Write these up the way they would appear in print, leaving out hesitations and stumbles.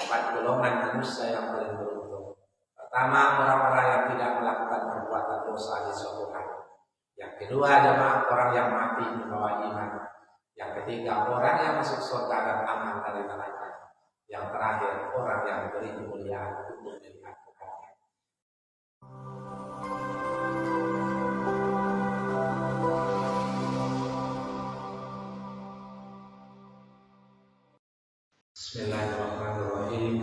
empat golongan manusia yang paling beruntung. Pertama, orang-orang yang tidak melakukan perbuatan dosa di suatu hari. Yang kedua, jemaah orang yang mati membawa iman. Yang ketiga, orang yang masuk surga dan aman dari neraka. Yang terakhir, orang yang diberi kemuliaan untuk melihat Tuhannya. Bismillahirrahmanirrahim.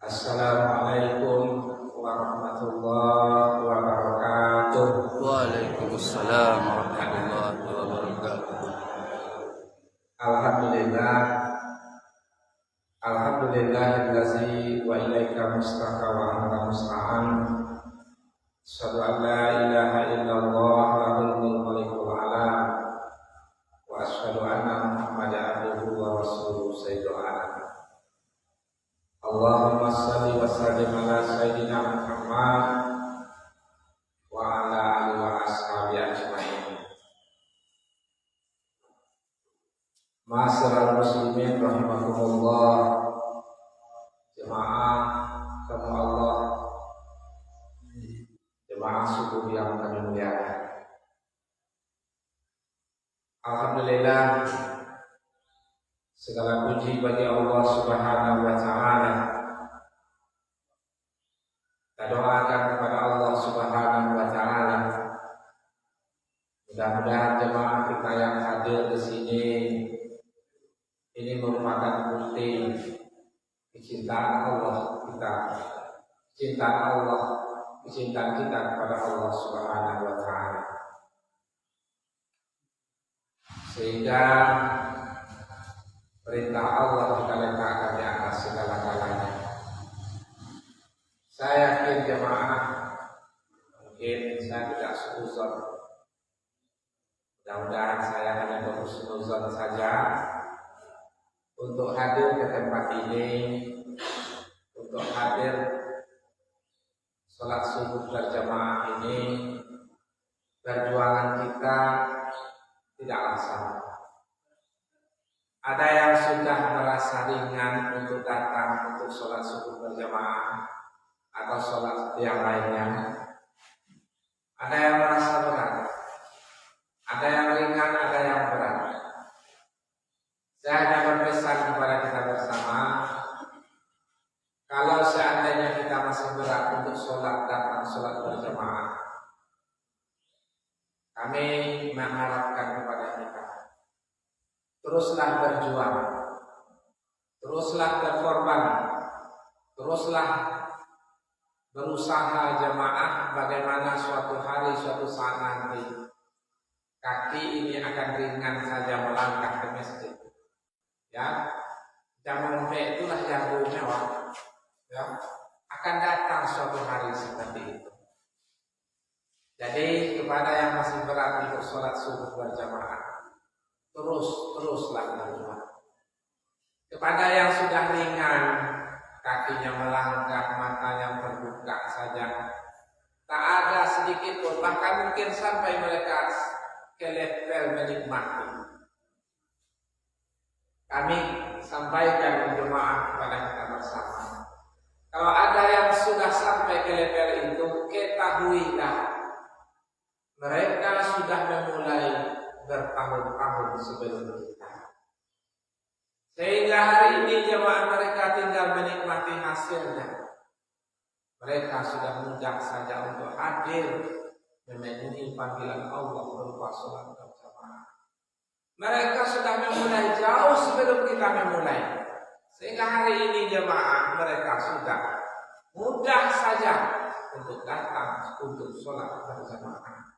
Assalamualaikum warahmatullahi wabarakatuh. Waalaikumsalam warahmatullahi wabarakatuh. Alhamdulillahillazi wa ilaika mustaka wa anta musta'an. Asyhadu an la ilaha illallah lahul mulkul alam wa asyhadu anna Muhammadan abduhu wa rasuluhu sayyidul alam. Allahumma shalli wa sallim ala sayyidina Muhammad wa ala alihi wa ashabihi ajmain. Ma'asyiral muslimin rahimakumullah. Jemaah kamu Allah, jemaah subuh yang kami muliakan. Alhamdulillah, segala puji bagi Allah Subhanahu wa taala. Kita doakan kepada Allah Subhanahu wa taala, mudah-mudahan jemaah kita yang hadir di sini ini merupakan bukti kecintaan Allah kita, kecintaan kita kepada Allah Subhanahu wa taala. Sehingga perintah Allah kita letakkan di atas segala-galanya. Saya yakin jemaah, mungkin saya tidak seuzon. Mudah-mudahan saya hanya berhusnuzon saja untuk hadir ke tempat ini, untuk hadir sholat subuh berjamaah ini. Perjuangan kita tidaklah sama. Ada yang sudah merasa ringan untuk datang untuk sholat subuh berjamaah atau sholat yang lainnya. Ada yang merasa berat, ada yang ringan, ada yang berat. Saya hanya berpesan kepada kita bersama, kalau seandainya kita masih berat untuk sholat, datang sholat berjamaah, kami mengharapkan kepada kita, teruslah berjuang, teruslah berkorban, teruslah berusaha jemaah bagaimana suatu hari, suatu saat nanti kaki ini akan ringan saja melangkah ke masjid. Ya, zaman itulah yang mewah. Ya, akan datang suatu hari seperti itu. Jadi kepada yang masih berat untuk sholat subuh berjamaah, teruslah berjuang. Kepada yang sudah ringan, kakinya melangkah, matanya terbuka saja, tak ada sedikit pun, bahkan mungkin sampai mereka ke level menikmati. Kami sampaikan jemaah kepada kita bersama, kalau ada yang sudah sampai ke level itu, ketahuilah mereka sudah memulai bertahun-tahun sebelum kita. Sehingga hari ini jemaah mereka tinggal menikmati hasilnya. Mereka sudah mudah saja untuk hadir memenuhi panggilan Allah berupa sholat berjamaah. Mereka sudah memulai jauh sebelum kita memulai. Sehingga hari ini jemaah mereka sudah mudah saja untuk datang untuk sholat berjamaah.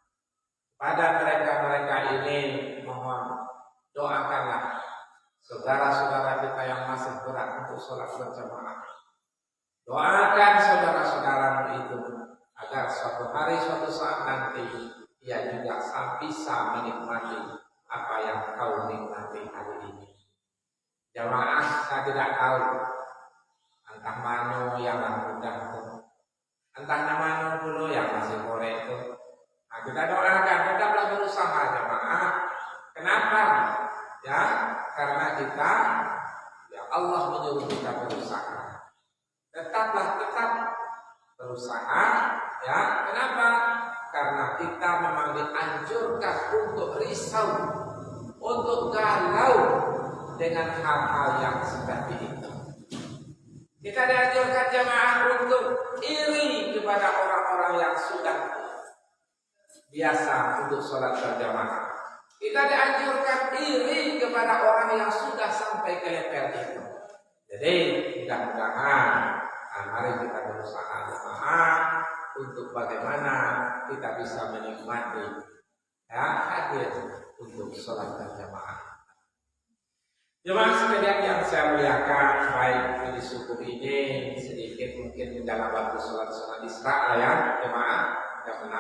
Pada mereka-mereka ini mohon doakanlah saudara-saudara kita yang masih berat untuk sholat berjamaah. Doakan saudara-saudaramu itu agar suatu hari, suatu saat nanti ia juga bisa menikmati apa yang kau nikmati hari ini. Jamaah, saya tidak tahu entah mana yang mudah itu, entah nama dulu yang masih sore itu. Nah, kita doakan, tetaplah berusaha jamaah. Kenapa? Ya, karena kita ya Allah menyuruh kita berusaha. Tetap berusaha, ya. Kenapa? Karena kita memang dianjurkan untuk risau, untuk galau dengan hal-hal yang seperti itu. Kita dianjurkan jamaah untuk iri kepada orang-orang yang sudah biasa untuk sholat berjamaah. Kita dianjurkan iri kepada orang yang sudah sampai ke level itu. Jadi mudah-mudahan mari kita berusaha jamaah untuk bagaimana kita bisa menikmati hadir untuk sholat berjamaah. Jemaah sekalian yang saya muliakan, baik di suku ini sedikit mungkin dalam waktu sholat Isra ya jemaah jam 6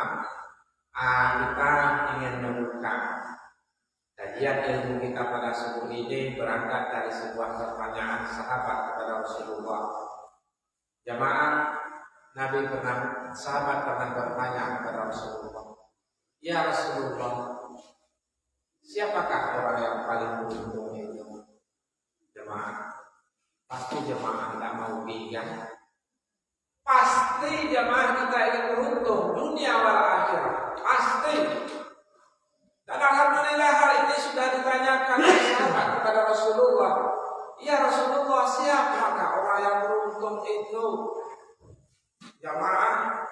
kita ingin membuka kajian ilmu kita pada suku ini berangkat dari sebuah pertanyaan sahabat kepada Rasulullah. Jemaah, sahabat pernah bertanya kepada Rasulullah, ya Rasulullah, siapakah orang yang paling beruntung itu? Jemaah, pasti jemaah tidak mau bingung. Pasti jemaah kita ingin beruntung dunia wal akhirat. Pasti. Dan alhamdulillah hal ini sudah ditanyakan oleh sahabat kepada Rasulullah. Ya Rasulullah, siapakah orang yang beruntung itu? Jemaah,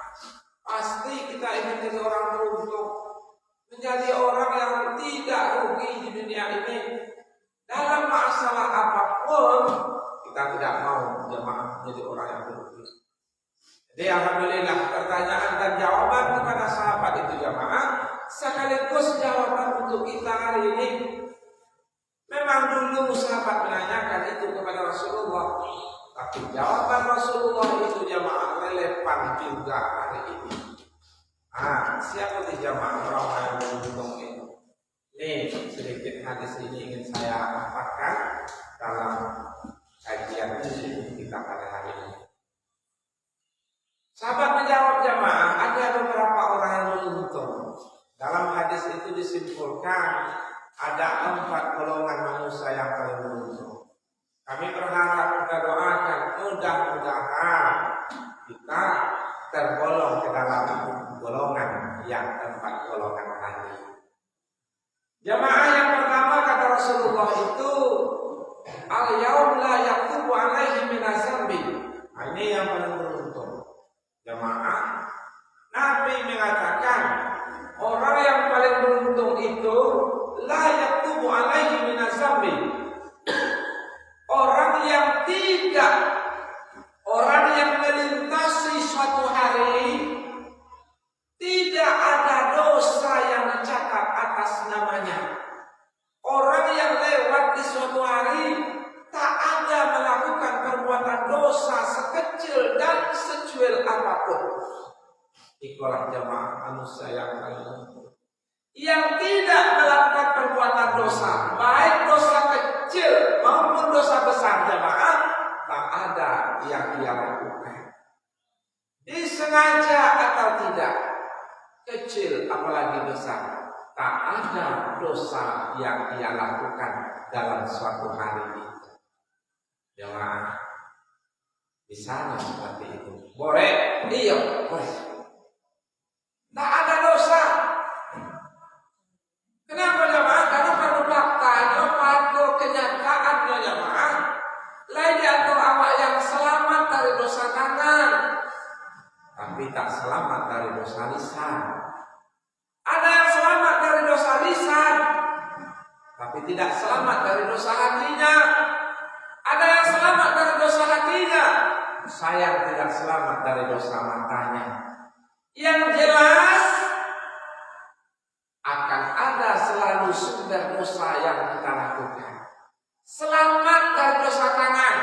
pasti kita ingin jadi orang beruntung, menjadi orang yang tidak rugi di dunia ini. Dalam masalah apapun kita tidak mau jemaah menjadi orang yang berugi. Jadi alhamdulillah pertanyaan dan jawaban kepada sahabat itu jemaah sekaligus jawaban untuk kita hari ini. Memang dulu sahabat menanyakan itu kepada Rasulullah, tapi jawaban Rasulullah itu jemaah relevan juga hari ini. Siapa di jemaah orang yang beruntung itu? Ini sedikit hadis ini ingin saya paparkan dalam kajian kita pada hari ini. Sahabat menjawab jemaah, ada beberapa orang yang beruntung. Dalam hadis itu disimpulkan ada 4 golongan manusia yang paling beruntung. Kami berharap, kita doakan mudah-mudahan kita tergolong ke dalam golongan yang 4 golongan tadi. Jamaah yang pertama kata Rasulullah itu al-yaum la yaktubu alaihi minazambi. Ini yang paling beruntung. Jamaah, Nabi mengatakan orang yang paling beruntung itu la yaktubu alaihi minazambi. Orang yang melintasi suatu hari tidak ada dosa yang dicatat atas namanya. Orang yang lewat di suatu hari tak ada melakukan perbuatan dosa sekecil dan secuil apapun. Itulah jemaah manusia yang yang tidak melakukan perbuatan dosa, baik dosa kecil maupun dosa besar jemaah, tak ada yang dia lakukan. Disengaja atau tidak, kecil apalagi besar, tak ada dosa yang dia lakukan dalam suatu hari itu. Jemaah, di sana seperti itu. Boleh? Iya, boleh. Tak ada dosa. Kenapa jemaah? Karena pada faktanya, pada kenyataannya jemaah, lain diatur awak yang selamat dari dosa tangan, tapi tak selamat dari dosa lisan. Ada yang selamat dari dosa lisan, tapi tidak selamat dari dosa hatinya. Ada yang selamat dari dosa hatinya, sayang tidak selamat dari dosa matanya. Yang jelas akan ada selalu sumber dosa yang kita lakukan. Selamat dari dosa tangan,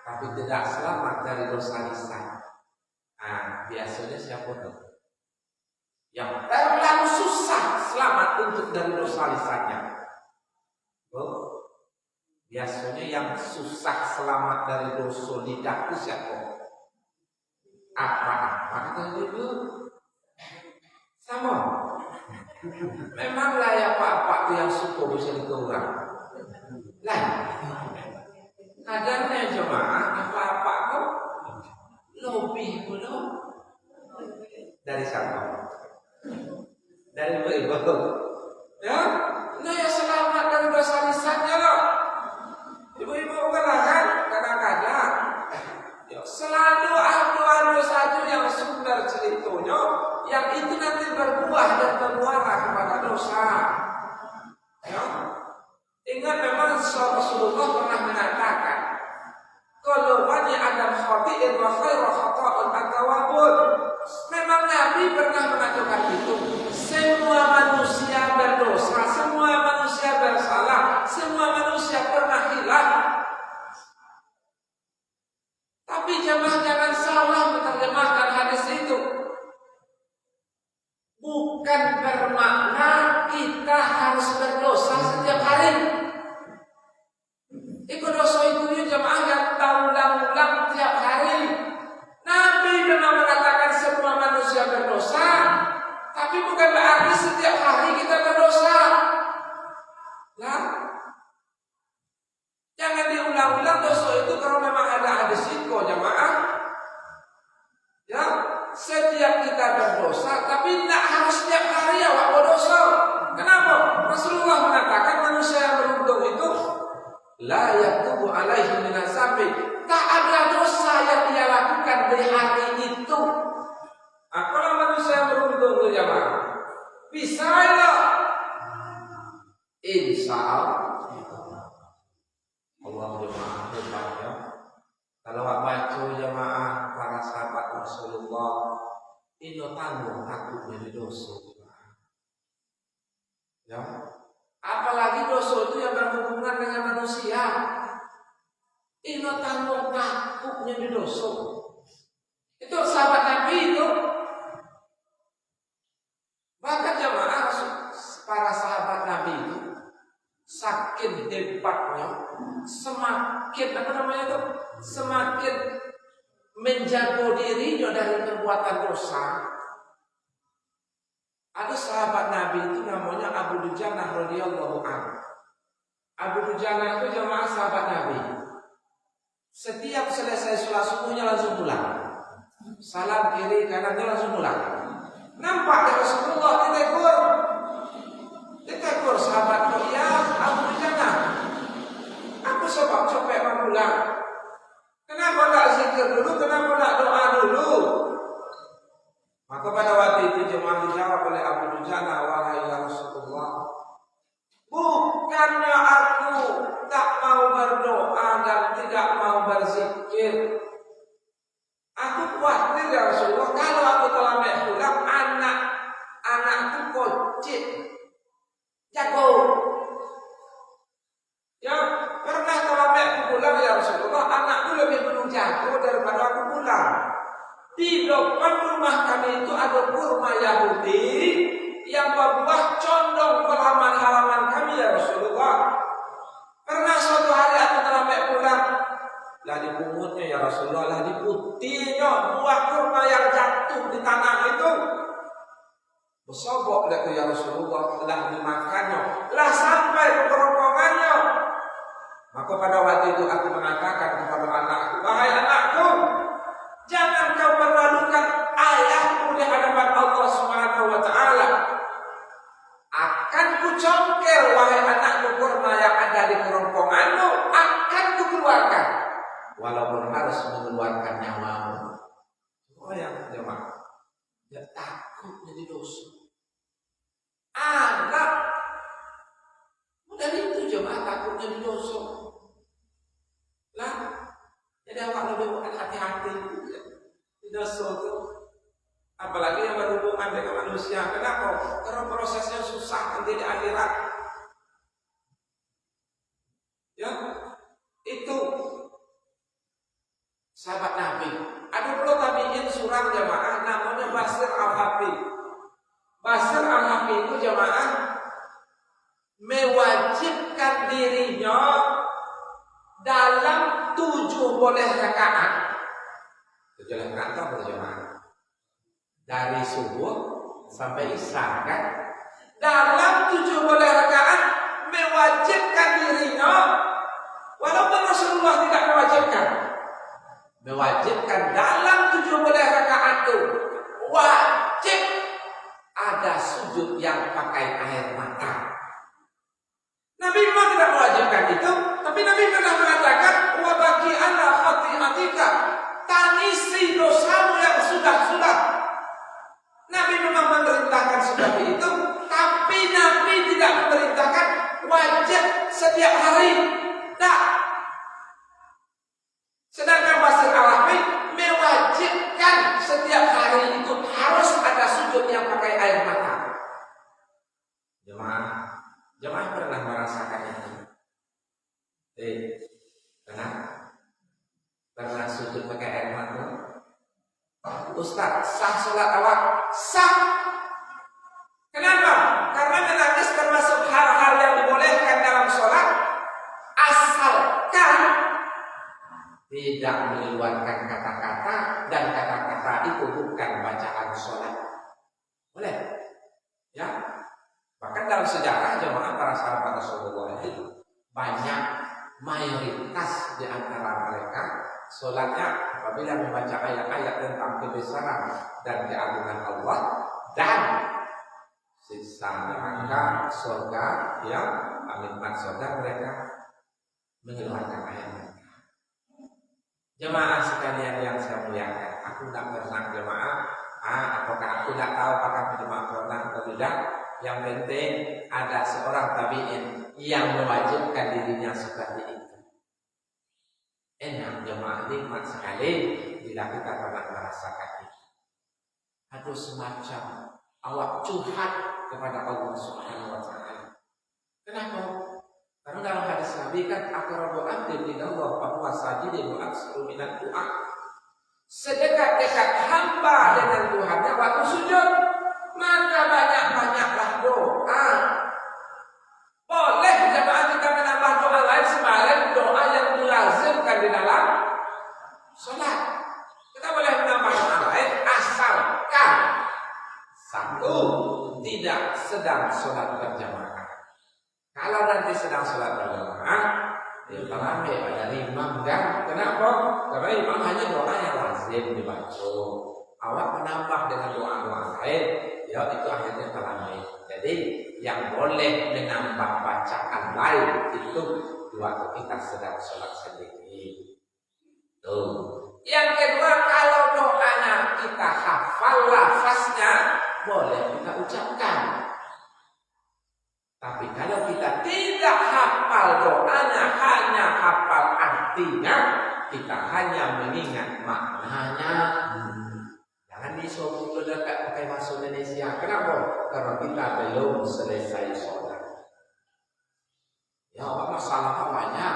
tapi tidak selamat dari dosa lisan. Biasanya siapa tuh? Yang terlalu susah selamat untuk dari dosa lisannya. Biasanya yang susah selamat dari dosa lidah itu siapa? Apa-apa kata itu sama. Memanglah ya apa-apa itu yang suka bisa dikurang. Lah, Kadarnya jemaah apa-apa kok lebih belum dari siapa? Dari ibu. Ya, nah ya selamat dari dosa lisannya loh. Ibu-ibu kan kadang-kadang ya, selalu ada satu yang sumber ceritanya yang itu nanti berbuah dan bermuara kepada dosa. Ya. Ingat memang Rasulullah pernah mengatakan, kalau banyak Adam khati'in wa khairu khata'un at-tawwabun. Memang Nabi pernah mengatakan itu. Semua manusia berdosa, semua manusia bersalah, semua manusia pernah hilang. Tapi jemaah jangan salah menerjemahkan hadis itu. Bukan bermakna kita harus berdosa setiap hari. Ikut dosa itu jemaah yang ulang-ulang tiap hari. Nabi memang mengatakan semua manusia berdosa, tapi bukan berarti setiap hari kita berdosa. Nah, jangan diulang-ulang dosa itu kalau memang ada risiko jemaah. Ya, setiap kita berdosa, tapi tidak harus setiap hari awak berdosa. Kenapa? Rasulullah mengatakan manusia yang beruntung itu la yatubu alaihi minazambi. Tak ada dosa yang dia lakukan di hari itu. Kalau manusia yang beruntung itu jemaah, bisa ya? Insya Allah. Allah jemaah. Kalau baca jemaah para sahabat Rasulullah, ini tanggung takut jadi dosa. Ya. Apalagi dosa itu yang berhubungan dengan manusia. Ini tanggung takutnya di dosa. Itu sahabat Nabi itu. Bahkan jemaah para sahabat Nabi itu saking hebatnya, semakin menjaga dirinya dari perbuatan dosa. Ada sahabat Nabi itu namanya Abu Dujanah radhiyallahu anhu. Abu Dujanah itu jemaah sahabat Nabi. Setiap selesai sholat subuhnya langsung pulang. Salam kiri kanan dia langsung pulang. Nampak ya Rasulullah ditegur sahabat ya Abu Dujanah. Aku sebab capek mau pulang. Kenapa tak zikir dulu? Kenapa tak doa dulu? Maka pada waktu itu jemaah dijawab oleh Abu Dujanah, wahai ya Rasulullah, bukannya aku tak mau berdoa dan tidak mau berzikir. Aku khawatir ya Rasulullah, kalau aku telah pulang, anakku kocik, jago. Ya pernah telah pulang ya Rasulullah, anakku lebih perlu jago daripada aku pulang. Di depan rumah kami itu ada kurma Yahudi yang berbuah condong ke halaman kami ya Rasulullah. Pernah suatu hari aku terlambat pulang, lah dipungutnya ya Rasulullah, lah diputihnya buah kurma yang jatuh di tanah itu. Bersobok dah ya Rasulullah, lah dimakannya, lah sampai ke kerongkongannya. Maka pada waktu itu aku mengatakan kepada anakku, wahai anakku, jangan kau permalukan ayahmu di hadapan Allah Subhanahu wa taala. Akan kucongkel wahai anakku kurma yang ada di kerongkonganmu, akan kukeluarkan walaupun harus mengeluarkan nyawamu. Oh yang jemaah, dia takut jadi dosa. Anak dari itu jemaah takut jadi dosa. Lah, jadi awak lebih hati-hati di dosa itu. Apalagi yang berhubungan dengan manusia. Kenapa? Karena prosesnya susah nanti di akhirat. Ya, itu sahabat Nabi. Ada pula tabi'in surang jemaah namanya Basir Al-Hafi. Basir Al-Hafi itu jemaah mewajibkan dirinya dalam 7 rakaat. 7 rakaat apa jemaah? Dari subuh sampai isya kan? Dalam 7 rakaat mewajibkan dirinya Walaupun Rasulullah tidak mewajibkan dalam 17 rakaat itu wajib ada sujud yang pakai air mata. Nabi memang tidak mewajibkan itu, tapi Nabi pernah mengatakan wa baki ala khati'atika, tangisi dosamu yang sudah-sudah. Nabi memang memerintahkan seperti itu, tapi Nabi tidak memerintahkan wajib setiap hari. Tak. Sedangkan Basir Al-Ahmi mewajibkan setiap hari itu harus ada sujud yang pakai air mata. Jemaah pernah merasakan itu? Pernah sujud pakai air mata? Ustaz, sah sholat awak? Sah. Kenapa? Karena menangis termasuk hal-hal yang dibolehkan dalam sholat, asalkan tidak mengeluarkan kata-kata dan kata-kata itu bukan bacaan sholat. Boleh? Ya. Bahkan dalam sejarah jemaah para sahabat Rasulullah itu banyak, mayoritas di antara mereka sholatnya apabila membaca ayat-ayat tentang kebesaran dan keagungan Allah dan siksa neraka, surga yang nikmat surga, mereka mengeluarkan ayat. Jemaah sekalian yang saya muliakan, aku tidak pernah jemaah, apakah aku tidak tahu apakah jemaah pernah atau tidak. Yang penting ada seorang tabi'in yang mewajibkan dirinya seperti itu. Enak jemaah, nikmat sekali bila kita pernah merasakan itu. Atau semacam awak curhat kepada Allah Subhanahu wa taala. Kenapa? Karena dalam hadis Nabi kan aqrabu abdin ilallah fa huwa sajidun wa aktsaru minad du'a. Sedekat-dekat hamba dengan Tuhannya waktu sujud, maka banyak-banyaklah doa. Boleh jemaah kita menambah doa lain selain doa yang dilazimkan di dalam sholat. Kita boleh menambah doa lain asalkan satu, tidak sedang sholat berjamaah. Kalau nanti sedang sholat berjamaah, ya ramai pada imam kan? Kenapa? Karena imam hanya doa yang lazim dibaca. Awak menambah dengan doa-doa lain, ya itu akhirnya teramai. Jadi yang boleh menambah bacaan lain itu waktu kita sedang sholat sendiri. Tuh. Yang kedua, kalau doanya kita hafal lafaznya, boleh kita ucapkan. Tapi kalau kita tidak hafal doanya, hanya hafal artinya, kita hanya mengingat maknanya. Jangan disuruh dekat pakai bahasa Indonesia. Kenapa? Karena kita belum selesai sholat. Ya, masalah banyak.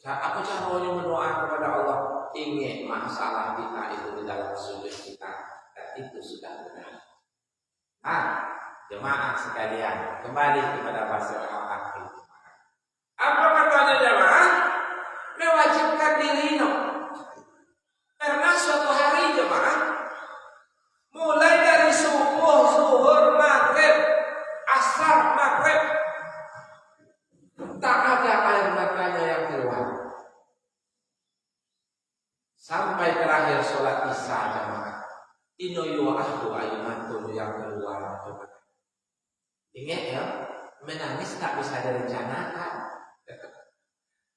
Apa caranya berdoa kepada Allah? Ingat masalah kita itu di dalam sujud kita, dan itu sudah benar. Jemaah sekalian, kembali kepada bahasa Al-Ahli. Apa katanya jemaah? Mewajibkan diri, karena suatu hari jemaah, mulai dari subuh, zuhur, maghrib, asar, maghrib, tak ada air matanya yang keluar. Sampai terakhir sholat isya jemaah, inoyu ahdu ayumatun yang keluar jemaah. Ingat ya, menangis tak bisa direncanakan.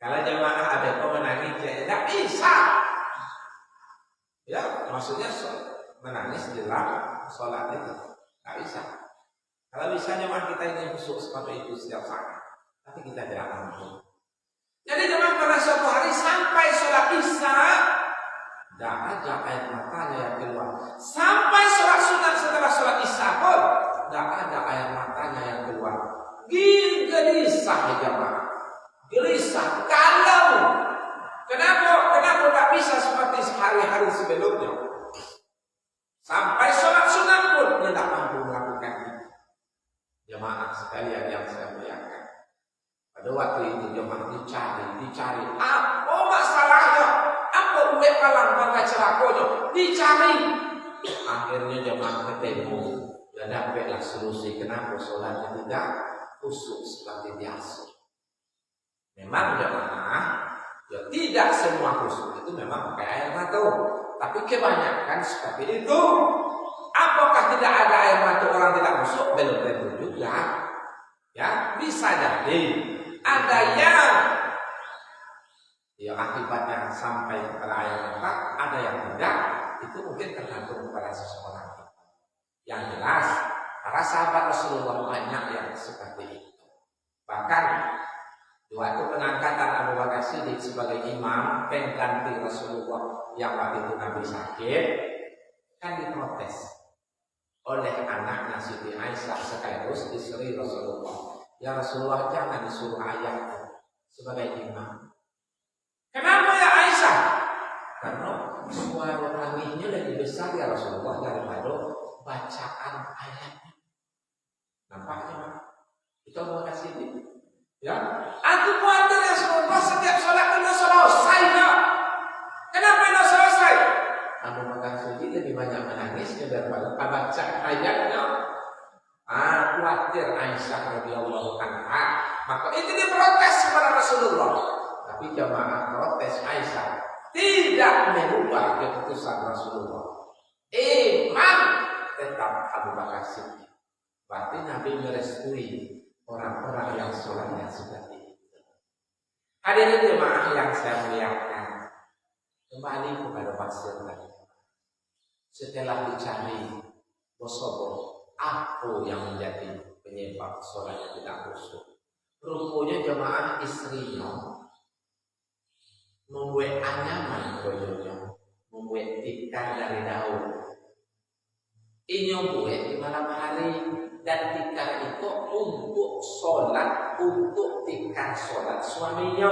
Kalau jemaah ada kau menangis, tidak bisa. Ya, maksudnya menangis di dalam sholat itu tak bisa. Kalau bisa jemaah kita ingin khusyuk seperti itu setiap saat, tapi kita tidak mampu. Jadi jemaah pada suatu hari sampai sholat isya, tidak ada air matanya yang keluar. Sampai sholat sunat setelah sholat isya pun tidak ada air matanya yang keluar. Gelisah jemaah, gelisah. Kalau kenapa tak bisa seperti hari-hari sebelumnya? Sampai sholat sunat pun tidak mampu melakukan itu. Jemaah sekalian yang saya muliakan, pada waktu itu jemaah dicari. Apa masalahnya? Apa umat palang bangga celakonya? Dicari. Akhirnya jemaah ketemu. Dan dapatlah solusi kenapa sholatnya tidak khusyuk seperti biasa. Memang jemaah, ya tidak semua khusyuk itu memang pakai air mata, tapi kebanyakan seperti itu. Apakah tidak ada air mata orang tidak khusyuk? Belum tentu juga. Ya, bisa jadi ada yang ya akibatnya sampai kepada air mata, ada yang tidak. Itu mungkin tergantung kepada seseorang. Yang jelas, para sahabat Rasulullah banyak yang seperti itu. Bahkan waktu pengangkatan Abu Bakar Siddiq sebagai imam pengganti Rasulullah yang waktu itu Nabi sakit, kan diprotes oleh anaknya Siti Aisyah sekaligus istri Rasulullah. Ya Rasulullah, jangan disuruh ayahku sebagai imam. Kenapa ya Aisyah? Karena suara anginnya lebih besar ya Rasulullah daripada bacaan ayatnya. Nampaknya itu Abu Bakar Siddiq. Ya, aku khawatir ya Rasulullah setiap sholat itu selesai. Kenapa tidak selesai? Abu Bakar Siddiq lebih banyak menangisnya daripada baca ayatnya. Khawatir Aisyah radhiyallahu anha. Maka itu diprotes kepada Rasulullah. Tapi jamaah protes Aisyah tidak merubah keputusan Rasulullah. Imam tetap Abu Bakar Siddiq. Berarti Nabi merestui orang-orang yang sholatnya seperti itu. Hadirin jemaah yang saya muliakan, kembali kepada pasir tadi. Setelah dicari bosobo apa yang menjadi penyebab sholatnya tidak khusyuk, rupanya jemaah istrinya membuat anyaman bojonya, membuat tikar dari daun. Ini buat di malam hari, dan tikar itu untuk sholat, untuk tikar sholat suaminya.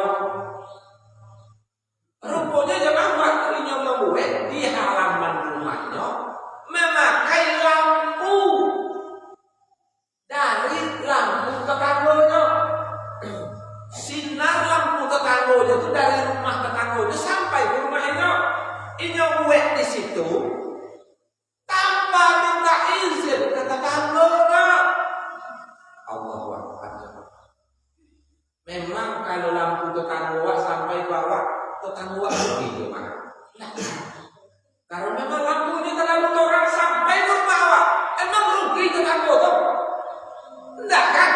Rupanya jemaah waktu ini membuat di halaman rumahnya memakai lampu dari lampu tetangganya. Sinar lampu tetangganya itu dari rumah tetangganya sampai ke rumahnya. Ini buat di situ tanpa minta izin ke tetangganya. Allahu Akbar. Memang kalau lampu tetangga sampai bawah, tetangga begitu mana? Karena memang lampunya terlalu terang sampai ke bawah, emang rugi tetangga tuh? Enggak kan?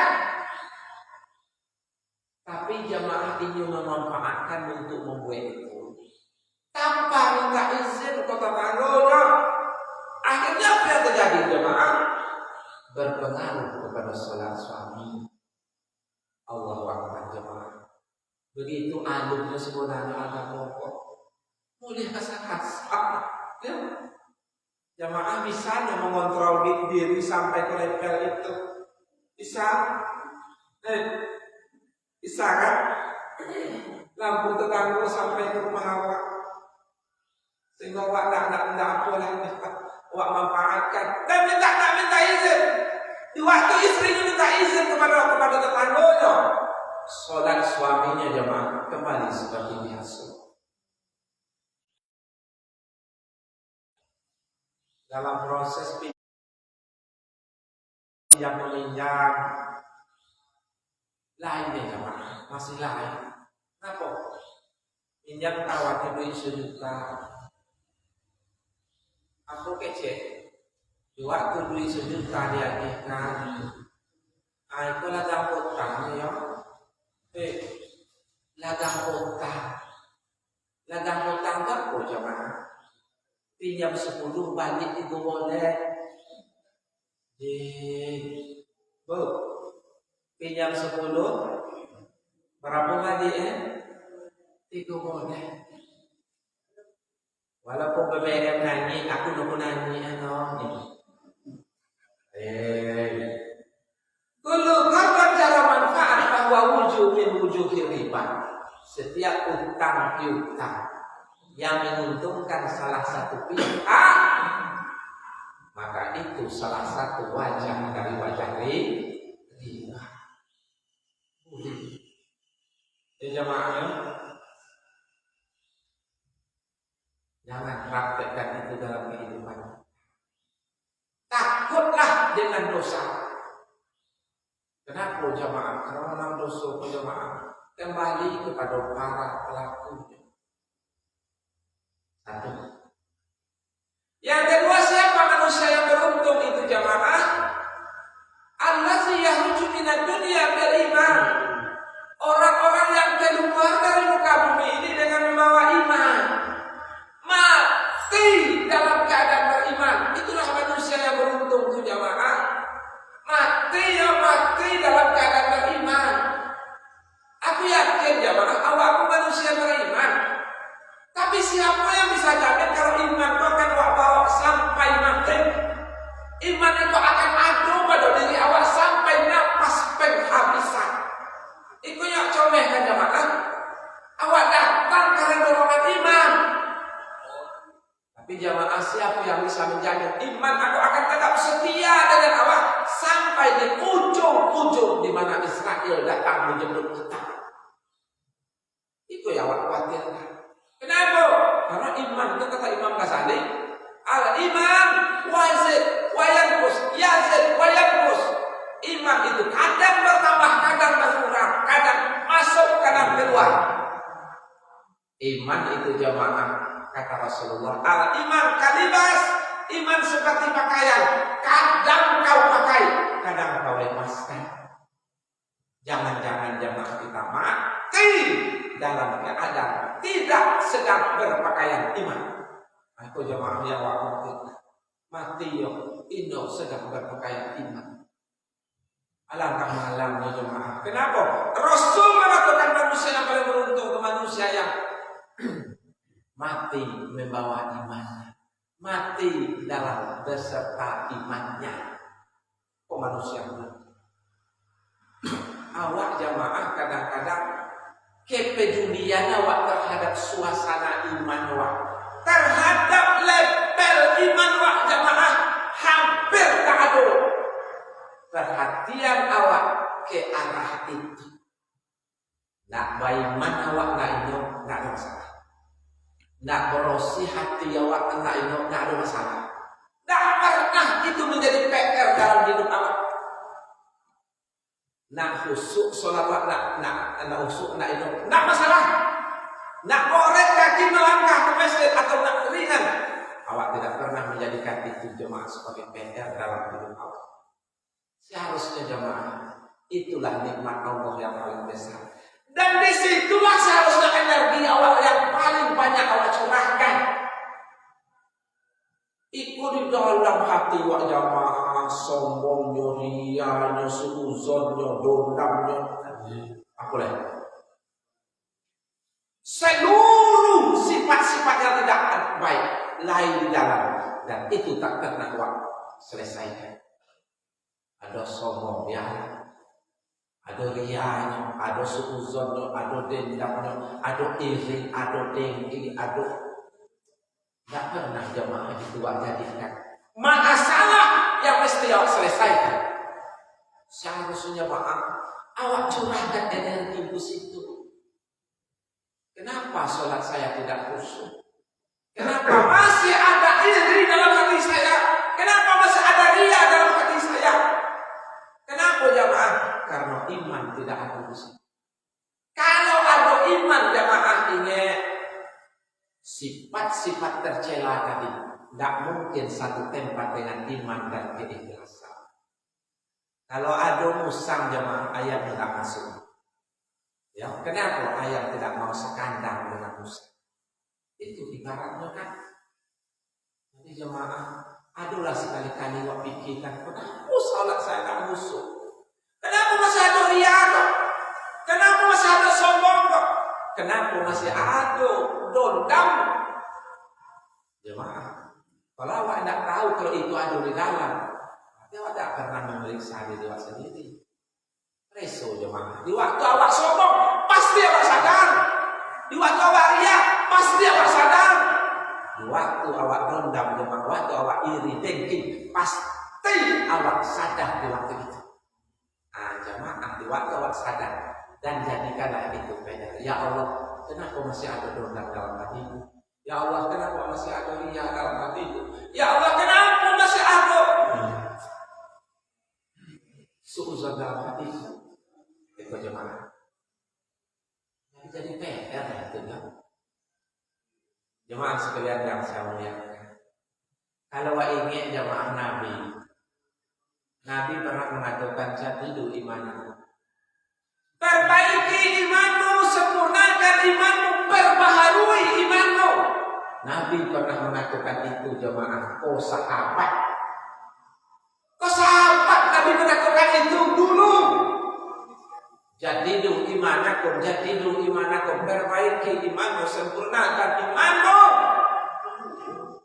Tapi jamaah ini memanfaatkan untuk membuat itu tanpa minta izin ke tetangganya. Akhirnya apa yang terjadi jemaah? Berpengaruh kepada sholat suami. Allahu Akbar jemaah. Begitu alumnya sebenarnya ada pokok, mulai kasar-kasar. Ya. Jemaah bisa mengontrol diri sampai ke level itu. Bisa? Bisa kan? Lampu tetangga sampai ke rumah awak, sehingga awak tidak apa lagi. Awak manfaatkan dan minta izin. Di waktu istrinya minta izin kepada tetangganya, sholat suaminya jemaah kembali seperti biasa. Dalam proses pinjam meminjam lainnya jemaah masih lain. Kenapa? Pinjam tawar duit 1 juta. Aku kecil. Di waktu duit 1 juta dialihkan, itu ladang utang ya. Ladang utang tak apa jemaah? Pinjam 10 balik itu boleh. Pinjam 10 berapa balik itu boleh. Walaupun BBM nyanyi, aku nunggu nyanyi Kalau cara manfaat bahwa wujud riba. Setiap utang piutang yang menguntungkan salah satu pihak, maka itu salah satu wajah dari wajah riba. Jemaahnya, jangan praktekkan itu dalam kehidupan. Takutlah dengan dosa. Kenapa jemaah? Karena dosa jemaah kembali kepada para pelakunya. Satu. Yang kedua, siapa manusia yang beruntung itu jamaah? Allazi yakhruju minad dunya bil iman. Orang-orang yang keluar dari muka bumi ini dengan membawa iman, mati dalam keadaan beriman. Itulah manusia yang beruntung itu jamaah. Mati dalam keadaan beriman. Aku yakin jamaah, awakmu manusia beriman. Tapi siapa yang bisa jamin kalau iman itu akan bawa sampai mati? Iman itu akan ada pada diri awak sampai nafas penghabisan. Itu yang comeh kan jamaah. Awak datang karena dorongan iman. Tapi jamaah, siapa yang bisa menjamin iman aku akan tetap setia dengan awak sampai di ujung-ujung di mana Israel datang menjemput kita? Itu yang awak khawatirkan. Kenapa? Karena iman itu kata Imam Ghazali, al-iman wazid wa yanqus, yazid wa yanqus. Iman itu kadang bertambah, kadang berkurang, kadang masuk, kadang keluar. Iman itu jamaah, kata Rasulullah, al-iman kalibas, iman seperti pakaian, kadang kau pakai, kadang kau lepaskan. Jangan-jangan jamaah kita mati dalam keadaan tidak sedang berpakaian iman. Aku jamaah yang waktu mati yo indo sedang berpakaian iman. Alangkah malangnya jemaah. Kenapa? Rasul mengatakan manusia yang paling beruntung ke manusia yang mati membawa imannya, mati dalam beserta imannya. Oh manusia beruntung. Awak jemaah kadang-kadang kepedulian awak terhadap suasana iman awak, terhadap level iman awak jemaah hampir tak ada. Perhatian awak ke arah itu. Nak baiman awak nak ino nak ada masalah. Nak berosi hati awak nak ino nak ada masalah. Tak pernah itu menjadi PR dalam hidup awak. Nak khusuk solawat nak khusuk nak ino nak masalah. Nak korek kaki melangkah ke masjid atau nak ringan, awak tidak pernah menjadikan itu jemaah sebagai PR dalam hidup awak. Seharusnya jemaah, itulah nikmat Allah yang paling besar. Dan disitulah seharusnya energi awak yang paling banyak awak curahkan. Itu di dalam hati awak jemaah, sombongnya, rianya, suuzonnya, dendamnya, apa lagi? Seluruh sifat-sifat yang tidak baik lain di dalam, dan itu tak pernah awak selesaikan. Ada sombongnya, ada rianya, ada suuzonnya, ada dendamnya, ada iri, ada dengki, ada tidak pernah jemaah itu jadikan masalah yang mesti awak selesaikan. Seharusnya jemaah awak curahkan energi di situ. Kenapa sholat saya tidak khusyuk? Kenapa masih ada iri dalam hati saya? Kenapa masih ada ria dalam hati saya? Kenapa jamaah? Karena iman tidak ada di situ. Kalau ada iman jamaah, ingat sifat-sifat tercela tadi tidak mungkin satu tempat dengan iman dan keikhlasan. Kalau ada musang jamaah, ayam tidak masuk. Ya, kenapa ayam tidak mau sekandang dengan musang? Itu ibaratnya kan. Jadi jemaah, adalah sekali-kali wak pikirkan, kenapa salat saya tak musuh? Kenapa masih ada ria kok? Kenapa masih ada sombong kok? Kenapa masih ada dendam? Jemaah, kalau awak tidak tahu kalau itu ada di dalam, awak tak pernah memeriksa diri awak sendiri. Reso jemaah. Di waktu awak sombong, pasti awak sadar. Di waktu awak ria, pasti awak sadar. Di waktu awak dendam jemaah, waktu awak iri, dengki, pasti awak sadar di waktu itu. Jemaah, di waktu awak sadar dan jadikanlah itu benar. Ya Allah, kenapa masih ada dendam dalam hatiku? Ya Allah, kenapa masih ada ria dalam hatiku? Ya Allah, kenapa masih ada suuzon dalam hatiku? Itu jemaah. jadi PR itu kan. Jemaah sekalian yang saya muliakan. Kalau ingin jemaah Nabi pernah mengatakan jadidu imanmu. Perbaiki imanmu, sempurnakan imanmu, perbaharui imanmu. Nabi pernah mengatakan itu jemaah. Oh sahabat Nabi mengatakan itu dulu. Jadidu imanakum, perbaiki imanmu, sempurnakan imanmu.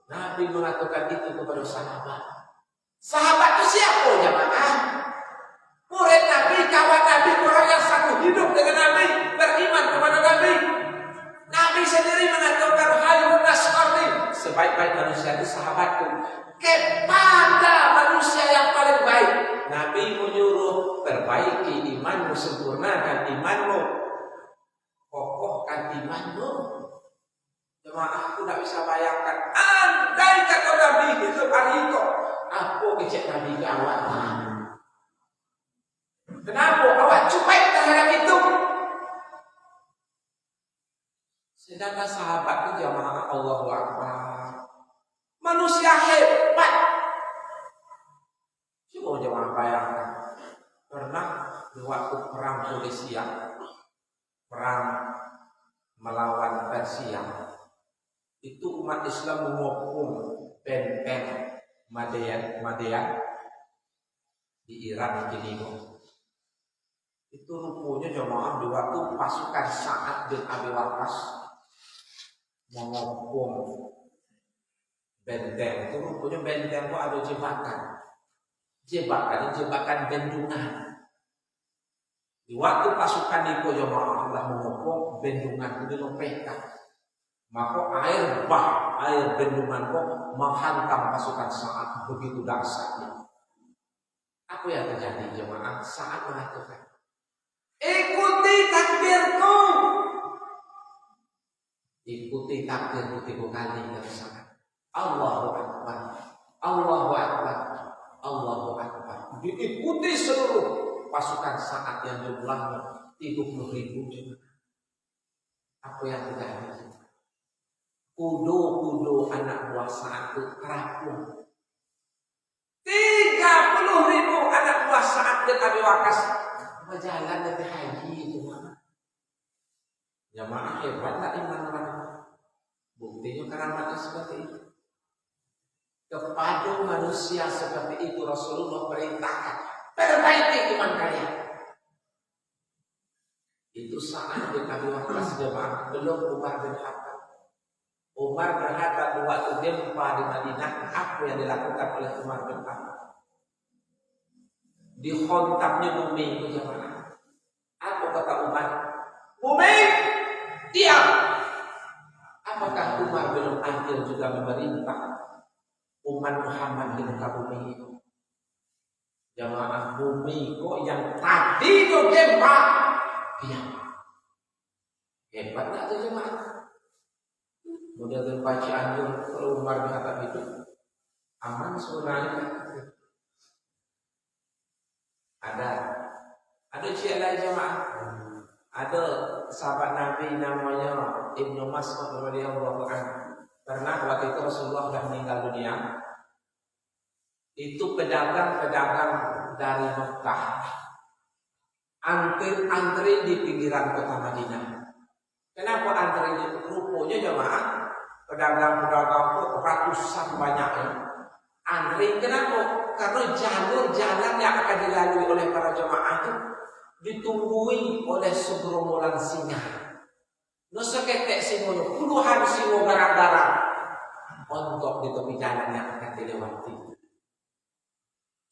Nabi mengatakan itu kepada sahabat. Sahabat itu siapa jemaah? Murid Nabi, kawan Nabi, orang yang satu hidup dengan Nabi, beriman kepada Nabi. Nabi sendiri mengatakan khairun nas qarni, sebaik-baik manusia itu sahabatku. Kepada manusia yang paling baik, Nabi menyuruh perbaiki imanmu, sempurnakan imanmu, kokohkan imanmu. Jemaah, aku tidak bisa bayangkan. Andai kata Nabi hidup hari itu, apa kecek Nabi ke awak? Kenapa awak cuek terhadap itu? Sedangkan sahabat itu jemaah Allahu Akbar, manusia hebat. Coba jemaah bayangkan, pernah di waktu perang Persia, perang melawan Persia, itu umat Islam mengepung benteng Madain di Iran Timur. Itu rupanya jemaah di waktu pasukan Sa'ad bin Abi Waqqas mengepung benteng. Itu rupanya benteng itu ada jebakan bendungan. Di waktu pasukan itu jemaah Allah mengepung bendungan itu dilepaskan. Maka air bendungan itu menghantam pasukan Sa'ad begitu dahsyatnya. Apa yang terjadi jemaah? Sa'ad mengatakan, ikuti takbirku. Ikuti takbirku 3 kali dari Sa'ad. Allahu Akbar, Allahu Akbar, Allahu Akbar. Diikuti seluruh pasukan Sa'ad yang jumlahnya 30.000 jemaah. Apa yang terjadi? Kudo anak buah Sa'ad itu terapung. 30.000 anak buah Sa'ad bin Abi Waqqas berjalan dari haji itu. Jamaah hebat tak iman mereka? Buktinya keramatnya seperti itu. Kepada manusia seperti itu Rasulullah perintahkan, perbaiki iman kalian. Itu Sa'ad bin Abi Waqqas jemaah, belum Umar bin Khattab. Umar bin Khattab waktu gempa di Madinah, apa yang dilakukan oleh Umar bin Khattab? Dikhontamnya bumi itu jemaah. Apa kata Umar? Bumi, diam. Apakah Umar belum adil juga memerintah umat Muhammad di muka bumi itu? Jemaah, bumi kok yang tadi itu gempa, diam. Hebat tak itu jemaah? Model gempa Cianjur, kalau Umar bin Khattab itu aman sebenarnya. Ada ciala jemaah. Ada sahabat Nabi namanya Ibnu Mas'ud radhiyallahu anhu. Pernah waktu itu Rasulullah sudah meninggal dunia. Itu pedagang-pedagang dari Mekah antri di pinggiran kota Madinah. Kenapa antri di rupanya jemaah? Pedagang-pedagang itu ratusan banyaknya. Antri kenapa? Karena jalur jalan yang akan dilalui oleh para jemaah itu ditunggui oleh segerombolan singa. Nusa ketek singa, puluhan singa garang-garang untuk di tepi jalan yang akan dilewati.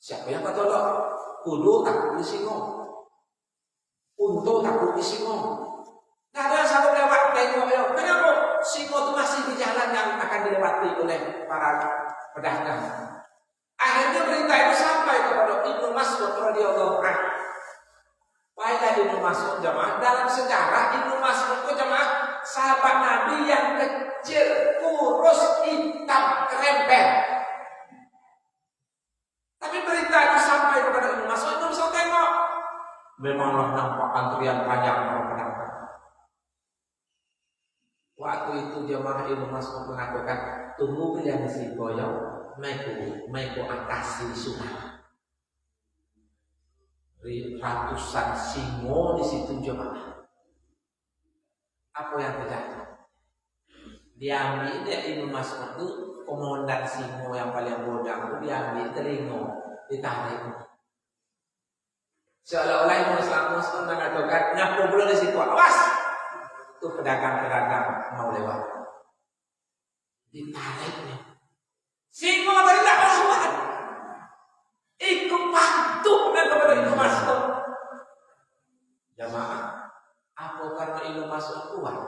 Siapa yang kata lo? Kudu takut di singa, unta takut di singa. Nah, ada yang selalu lewat tengok. Kenapa? Singa itu masih di jalan yang akan dilewati oleh para pedagang. Akhirnya berita itu sampai kepada Ibnu Mas'ud radhiyallahu anhu. Baiklah Ibnu Mas'ud jemaah, dalam sejarah Ibnu Mas'ud itu jemaah sahabat Nabi yang kecil, kurus, hitam, kerempel. Tapi berita itu sampai kepada Ibnu Mas'ud tengok. Memanglah nampak antrian panjang para pedagang. Ibnu Mas'ud mengatakan tunggu yang si boyong maiku angkasi sunah. Ratusan singo di situ jemaah. Apa yang terjadi? Diambil dia Ibnu Mas'ud itu komandan singo yang paling bodang itu diambil telingo ditarik. Seolah-olah Ibnu Mas'ud mengatakan nyapu belum di situ. Awas! Itu pedagang-pedagang mau lewat. Ditariknya. Singo tadi tak lewat. Ikut patuh kepada Ibnu Mas'ud. Jamaah, apa karena Ibnu Mas'ud kuat?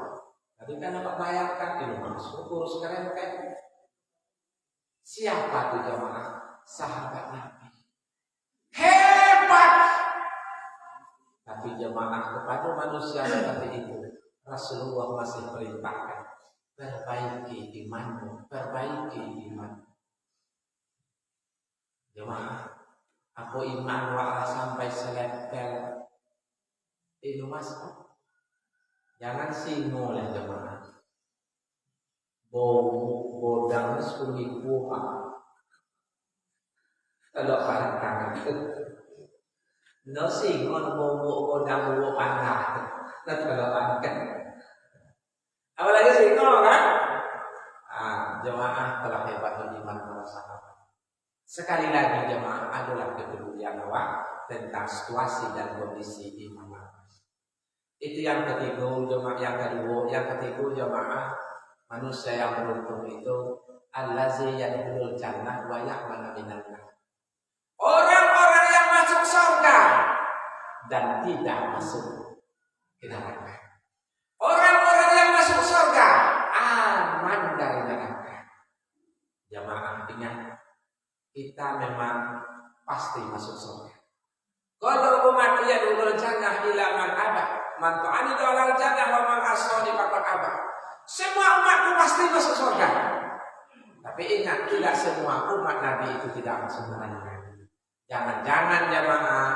Tapi kan nak bayarkan Ibnu Mas'ud kurus keren kan? Siapa tuh jamaah? Sahabat Nabi. Hebat. Tapi jamaah kepada manusia seperti itu, Rasulullah masih perintahkan perbaiki imanmu, perbaiki iman. Jemaah, aku iman wala sampai selevel Ibnu Mas'ud. Jangan singo lah jemaah. Bodang 10.000 Pak. Kalau pantang no singo bodang pantang. Nah kalau pantang. Apalagi singo kan? Jemaah telah hebat iman para sahabat. Sekali lagi jemaah adalah kepedulian awak tentang situasi dan kondisi iman. Itu yang ketiga jemaah, yang ketiga jemaah manusia yang beruntung itu allazi yadkhulul jannah wa ya'malu minan nar. Orang-orang yang masuk surga dan tidak masuk ke neraka. Orang-orang yang masuk surga aman dari neraka. Jemaah ingat, kita memang pasti masuk surga. Kalau umat yadkhulul jannah ila man abad, man ta'ani dalal jannah wa man asani faqad abad. Semua umatku pasti masuk surga. Tapi ingat, tidak semua umat Nabi itu tidak masuk neraka. Jangan-jangan jamaah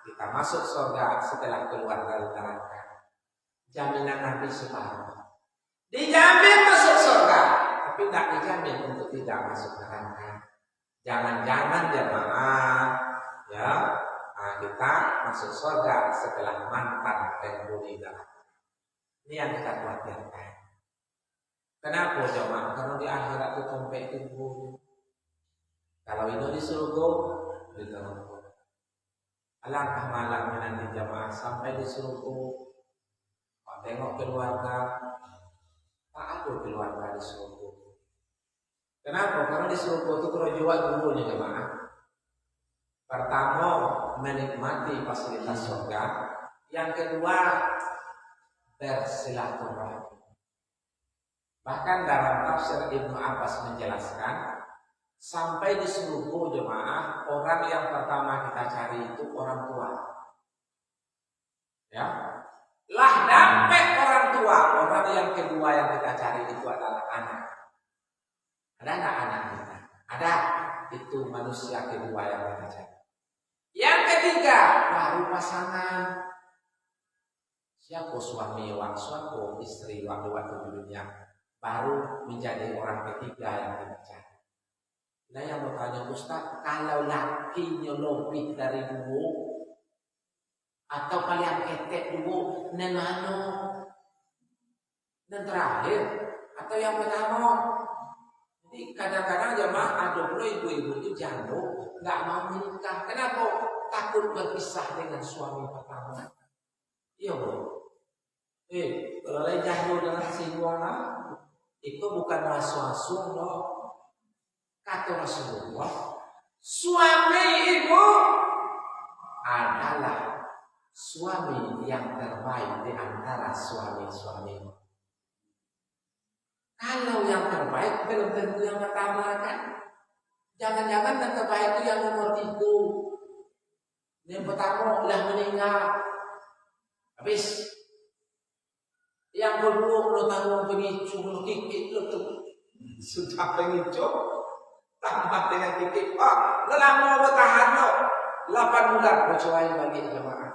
kita masuk surga setelah keluar dari neraka. Jaminan Nabi separuh. Dijamin masuk surga, tapi tidak dijamin untuk tidak masuk neraka. Jangan-jangan jamaah ya kita masuk surga setelah mantan penghuni neraka. Ini yang kita khawatirkan. Kenapa jemaah? Karena di akhirat itu sampai tinggi. Kalau itu di surga, di neraka. Alangkah malamnya nanti jemaah sampai di surga. Tengok keluarga, tak ada keluarga di surga. Kenapa? Karena di surga itu kalau jual dulunya jemaah. Pertama menikmati fasilitas surga. Yang kedua bersilaturahmi. Bahkan dalam tafsir Ibnu Abbas menjelaskan, sampai di surga jemaah, orang yang pertama kita cari itu orang tua. Ya, lah dapat orang tua. Orang yang kedua yang kita cari itu adalah anak. Ada anak kita? Ada. Itu manusia kedua yang kita cari. Yang ketiga baru pasangan. Siapa suami siapa istri waktu di dunia. Baru menjadi orang ketiga yang kita cari. Nah yang bertanya Ustaz, kalau lakinya lebih dari dua atau kalian ketek dulu, nemano dan terakhir atau yang pertama. Jadi kadang-kadang jemaah ada pula ibu-ibu itu janda nggak mau menikah. Kenapa? Takut berpisah dengan suami pertama. Iya bu. Kalau lain janda dengan si Nuana itu bukan wasu-wasu loh. Kata Rasulullah, suami ibu adalah suami yang terbaik di antara suami-suami. Kalau yang terbaik belum tentu yang pertama kan? Jangan-jangan yang terbaik itu yang nomor 3. Yang pertama udah meninggal, habis. Yang kedua lo tahu pengicu, lo kikit lo tuh sudah pengicu, tambah dengan kikit. Lo lama bertahan lo 8 bulan kecuali bagi jemaah.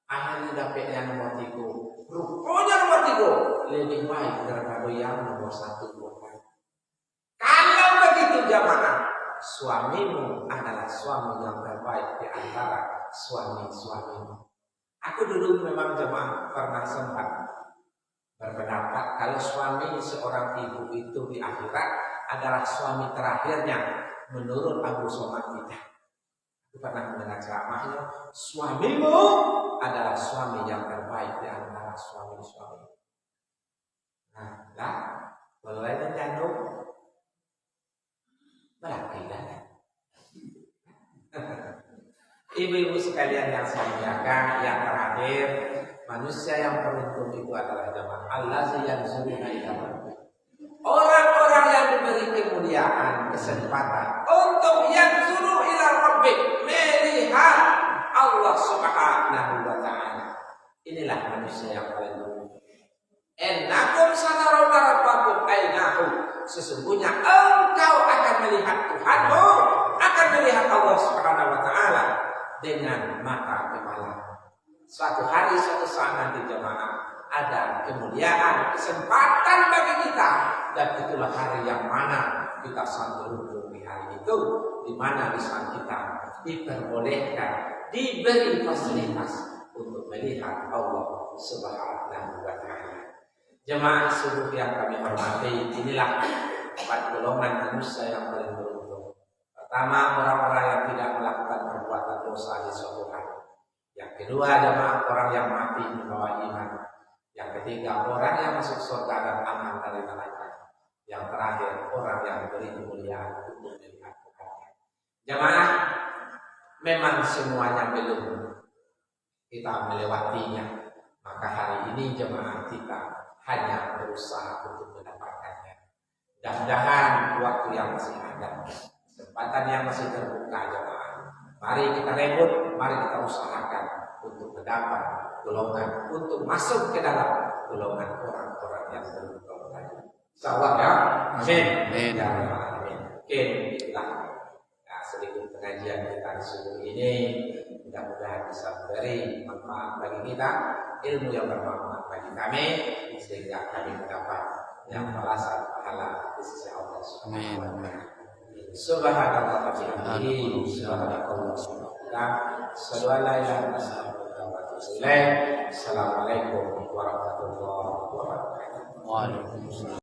Akhirnya dapat yang nomor 3. Rupanya nomor 3 lebih baik daripada yang nomor 1, 2, suamimu adalah suami yang terbaik di antara suami-suamimu. Aku dulu memang jemaah pernah sempat berpendapat kalau suami seorang ibu itu di akhirat adalah suami terakhirnya menurut Abu Somad kita. Aku pernah mendengar ceramahnya, suamimu adalah suami yang terbaik di antara suami-suami. Nah, mulai menjandung berakidah. Ibu-ibu sekalian yang saya muliakan, yang terakhir, manusia yang beruntung itu adalah jemaah allazi yanzuruna ila rabbih. Orang-orang yang diberi kemuliaan, kesempatan untuk yanzuru ila rabbih, melihat Allah Subhanahu wa taala. Inilah manusia yang paling beruntung. Ennakum sanarawna rabbakum ainahu. Sesungguhnya engkau akan melihat Tuhanmu, akan melihat Allah Subhanahu wa taala dengan mata kepala. Suatu hari, suatu saat nanti jemaah ada kemuliaan, kesempatan bagi kita, dan itulah hari yang mana kita sangat beruntung di hari itu, di mana lisan kita diperbolehkan, diberi fasilitas untuk melihat Allah Subhanahu wa taala. Jemaah subuh yang kami hormati, inilah 4 golongan manusia yang paling beruntung. Pertama, orang-orang yang tidak melakukan perbuatan dosa di suatu hari. Yang kedua, jemaah orang yang mati membawa iman. Yang ketiga, orang yang masuk surga dan aman dari neraka. Yang terakhir, orang yang diberi kemuliaan untuk melihat Tuhan. Jemaah, memang semuanya belum kita melewatinya. Maka hari ini jemaah kita hanya berusaha untuk mendapatkannya. Mudah-mudahan waktu yang masih ada, kesempatan yang masih terbuka jemaah, mari kita rebut, mari kita usahakan untuk mendapat golongan, untuk masuk ke dalam golongan orang-orang yang beruntung tadi. Insyaallah ya. Amin. Amin. Ya rabbal alamin. Oke, itulah sedikit pengajian kita di subuh ini. Mudah-mudahan bisa memberi manfaat bagi kita, ilmu yang bermanfaat bagi kami, sehingga kami mendapat yang balasan pahala di sisi Allah Subhanahu wa taala. Subhanallah wa bihamdihi, subhanallahi wa bihamdihi, asyhadu an la ilaha illallah wa atubu ilaik. Assalamualaikum warahmatullahi wabarakatuh. Waalaikumsalam.